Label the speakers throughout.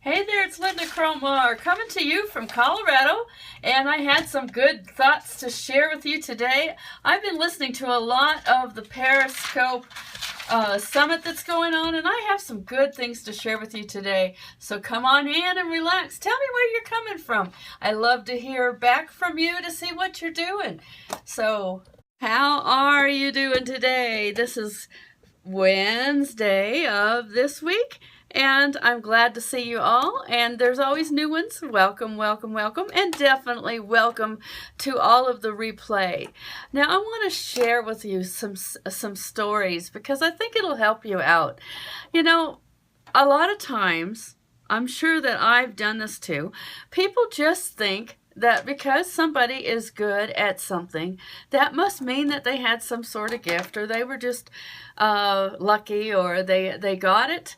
Speaker 1: Hey there, it's Lynda Cromar coming to you from Colorado, and I had some good thoughts to share with you today. I've been listening to a lot of the Periscope summit that's going on, and I have some good things to share with you today. So come on in and relax. Tell me where you're coming from. I love to hear back from you to see what you're doing. So, how are you doing today? This is Wednesday of this week, and I'm glad to see you all. And there's always new ones. Welcome, welcome, welcome, and definitely welcome to all of the replay. Now I want to share with you some stories because I think it'll help you out. You know, a lot of times, I'm sure that I've done this too, people just think that because somebody is good at something, that must mean that they had some sort of gift, or they were just lucky, or they got it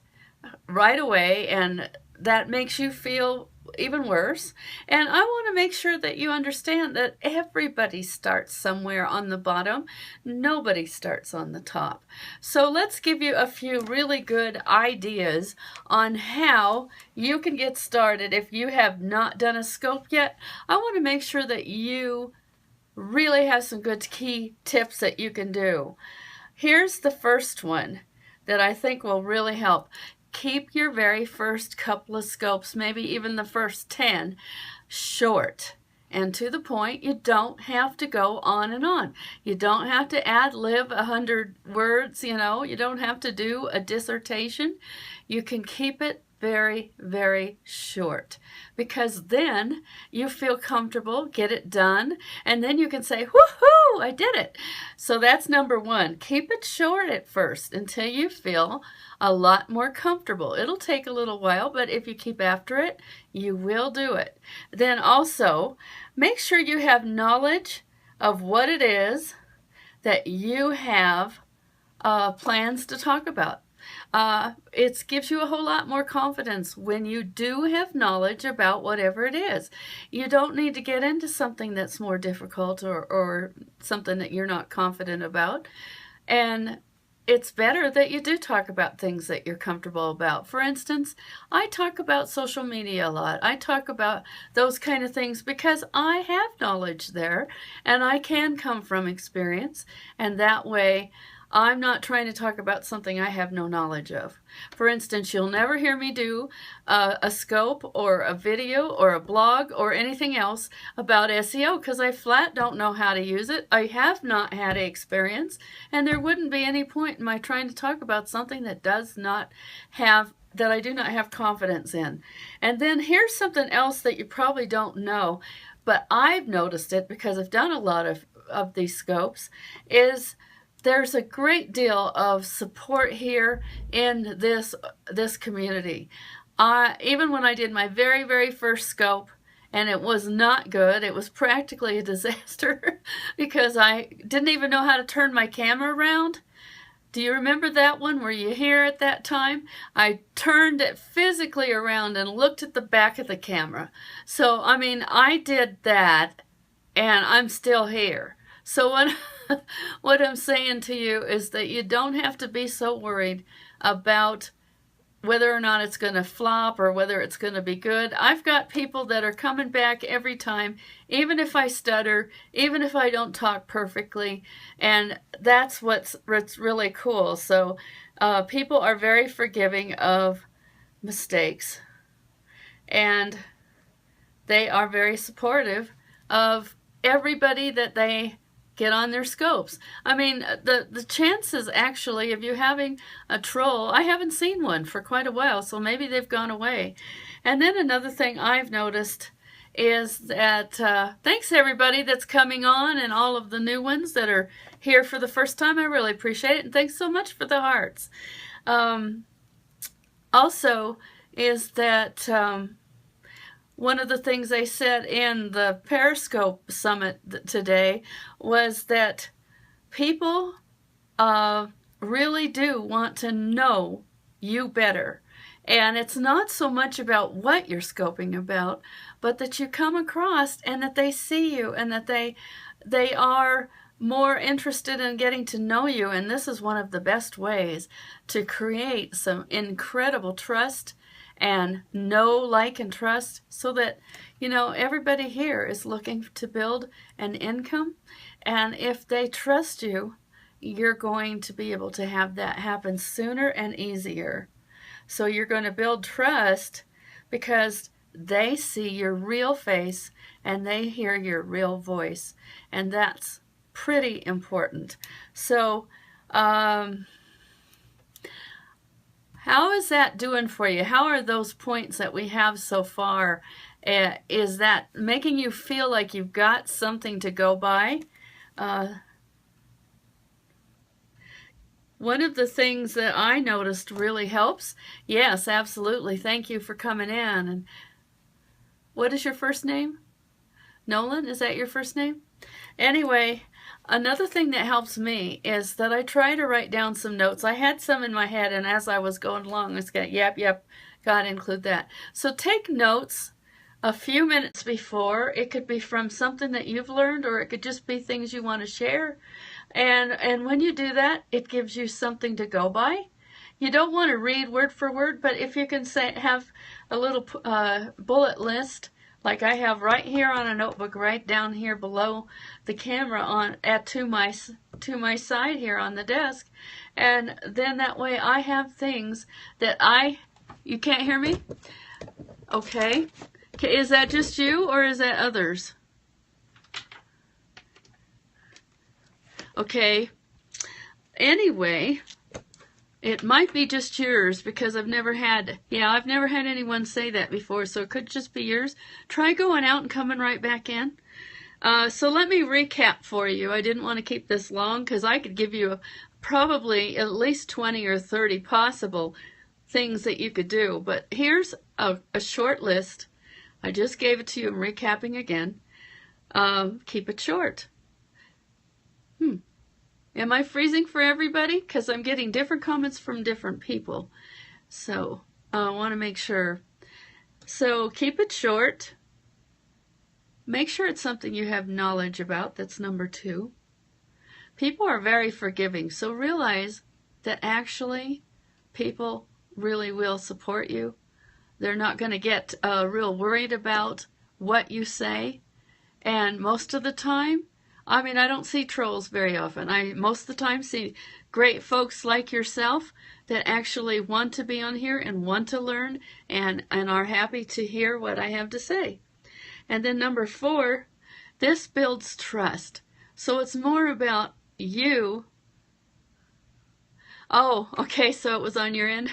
Speaker 1: right away, and that makes you feel even worse. And I want to make sure that you understand that everybody starts somewhere on the bottom. Nobody starts on the top. So let's give you a few really good ideas on how you can get started. If you have not done a scope yet, I want to make sure that you really have some good key tips that you can do. Here's the first one that I think will really help. Keep your very first couple of scopes, maybe even the first 10, short and to the point. You don't have to go on and on. You don't have to ad-lib 100 words, you don't have to do a dissertation. You can keep it very, very short, because then you feel comfortable, get it done, and then you can say, woohoo, I did it. So that's number one. Keep it short at first until you feel a lot more comfortable. It'll take a little while, but if you keep after it, you will do it. Then also, make sure you have knowledge of what it is that you have plans to talk about. It gives you a whole lot more confidence when you do have knowledge about whatever it is. You don't need to get into something that's more difficult, or something that you're not confident about. And it's better that you do talk about things that you're comfortable about. For instance, I talk about social media a lot. I talk about those kind of things because I have knowledge there, and I can come from experience, and that way I'm not trying to talk about something I have no knowledge of. For instance, you'll never hear me do a scope or a video or a blog or anything else about SEO, because I flat don't know how to use it. I have not had experience, and there wouldn't be any point in my trying to talk about something that I do not have confidence in. And then here's something else that you probably don't know, but I've noticed it because I've done a lot of these scopes, is there's a great deal of support here in this community. Even when I did my very, very first scope, and it was not good, it was practically a disaster because I didn't even know how to turn my camera around. Do you remember that one? Were you here at that time? I turned it physically around and looked at the back of the camera. So, I mean, I did that, and I'm still here. So what I'm saying to you is that you don't have to be so worried about whether or not it's going to flop or whether it's going to be good. I've got people that are coming back every time, even if I stutter, even if I don't talk perfectly, and that's what's really cool. So people are very forgiving of mistakes, and they are very supportive of everybody that they get on their scopes. I mean, the chances actually of you having a troll, I haven't seen one for quite a while, so maybe they've gone away. And then another thing I've noticed is that thanks everybody that's coming on, and all of the new ones that are here for the first time. I really appreciate it, and thanks so much for the hearts. Also is that one of the things they said in the Periscope Summit today was that people really do want to know you better. And it's not so much about what you're scoping about, but that you come across and that they see you, and that they are more interested in getting to know you. And this is one of the best ways to create some incredible trust and know, like, and trust, so that, you know, everybody here is looking to build an income. And if they trust you, you're going to be able to have that happen sooner and easier. So you're going to build trust because they see your real face and they hear your real voice. And that's pretty important. So, how is that doing for you? How are those points that we have so far? Is that making you feel like you've got something to go by? One of the things that I noticed really helps. Yes, absolutely. Thank you for coming in. And what is your first name? Nolan, is that your first name? Anyway, another thing that helps me is that I try to write down some notes. I had some in my head, and as I was going along, I was going, yep, got to include that. So take notes a few minutes before. It could be from something that you've learned, or it could just be things you want to share. And when you do that, it gives you something to go by. You don't want to read word for word, but if you can have a little bullet list, like I have right here on a notebook, right down here below the camera to my side here on the desk, and then that way I have things that you can't hear me? Okay. Is that just you, or is that others? Okay. Anyway, it might be just yours because I've never had anyone say that before, so it could just be yours. Try going out and coming right back in. So let me recap for you. I didn't want to keep this long because I could give you probably at least 20 or 30 possible things that you could do. But here's a short list. I just gave it to you. I'm recapping again. Keep it short. Am I freezing for everybody? Because I'm getting different comments from different people. So I want to make sure. So keep it short. Make sure it's something you have knowledge about. That's number 2. People are very forgiving. So realize that actually people really will support you. They're not going to get real worried about what you say. And most of the time, I don't see trolls very often. I most of the time see great folks like yourself that actually want to be on here and want to learn and are happy to hear what I have to say. And then number 4, this builds trust. So it's more about you. Oh, okay, so it was on your end.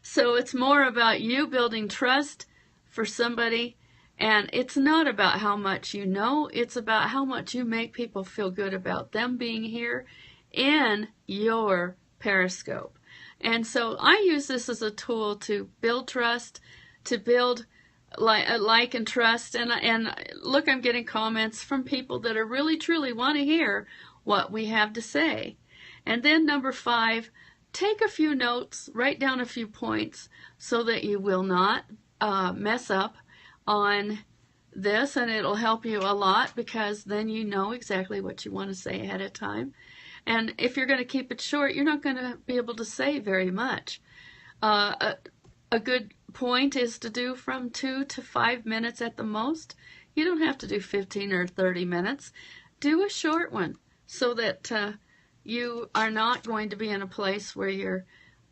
Speaker 1: So it's more about you building trust for somebody. And it's not about how much you know, it's about how much you make people feel good about them being here in your Periscope. And so I use this as a tool to build trust, to build like and trust. And look, I'm getting comments from people that are really truly want to hear what we have to say. And then number 5, take a few notes, write down a few points so that you will not mess up on this, and it'll help you a lot because then you know exactly what you want to say ahead of time. And if you're going to keep it short, you're not going to be able to say very much. A good point is to do from 2 to 5 minutes at the most. You don't have to do 15 or 30 minutes. Do a short one so that you are not going to be in a place where you're,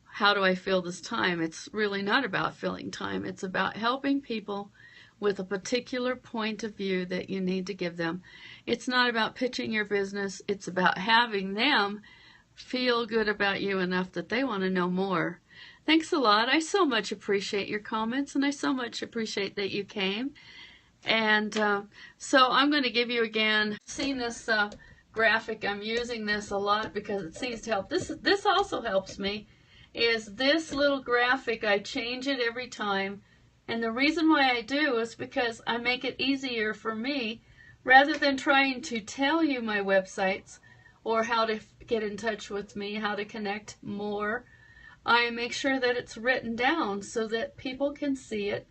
Speaker 1: how do I fill this time? It's really not about filling time. It's about helping people with a particular point of view that you need to give them. It's not about pitching your business. It's about having them feel good about you enough that they want to know more. Thanks a lot. I so much appreciate your comments, and I so much appreciate that you came. And so I'm going to give you again, seeing this graphic, I'm using this a lot because it seems to help. This also helps me, is this little graphic. I change it every time. And the reason why I do is because I make it easier for me, rather than trying to tell you my websites or how to get in touch with me, how to connect more. I make sure that it's written down so that people can see it.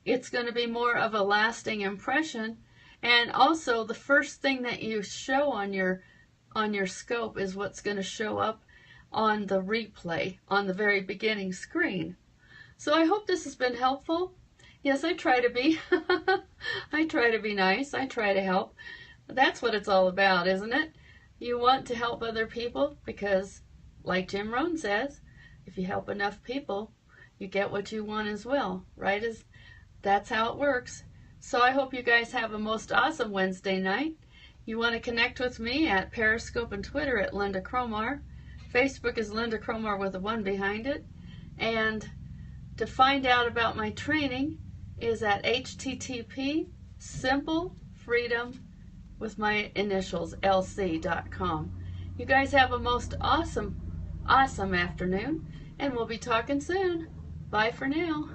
Speaker 1: It's going to be more of a lasting impression. And also the first thing that you show on your scope is what's going to show up on the replay on the very beginning screen. So I hope this has been helpful. Yes, I try to be. I try to be nice. I try to help. That's what it's all about, isn't it? You want to help other people because, like Jim Rohn says, if you help enough people, you get what you want as well, right? That's how it works. So I hope you guys have a most awesome Wednesday night. You want to connect with me at Periscope and Twitter at Lynda Cromar. Facebook is Lynda Cromar with a 1 behind it. And to find out about my training is at http Simple Freedom with my initials lc.com. You guys have a most awesome afternoon, and we'll be talking soon. Bye for now.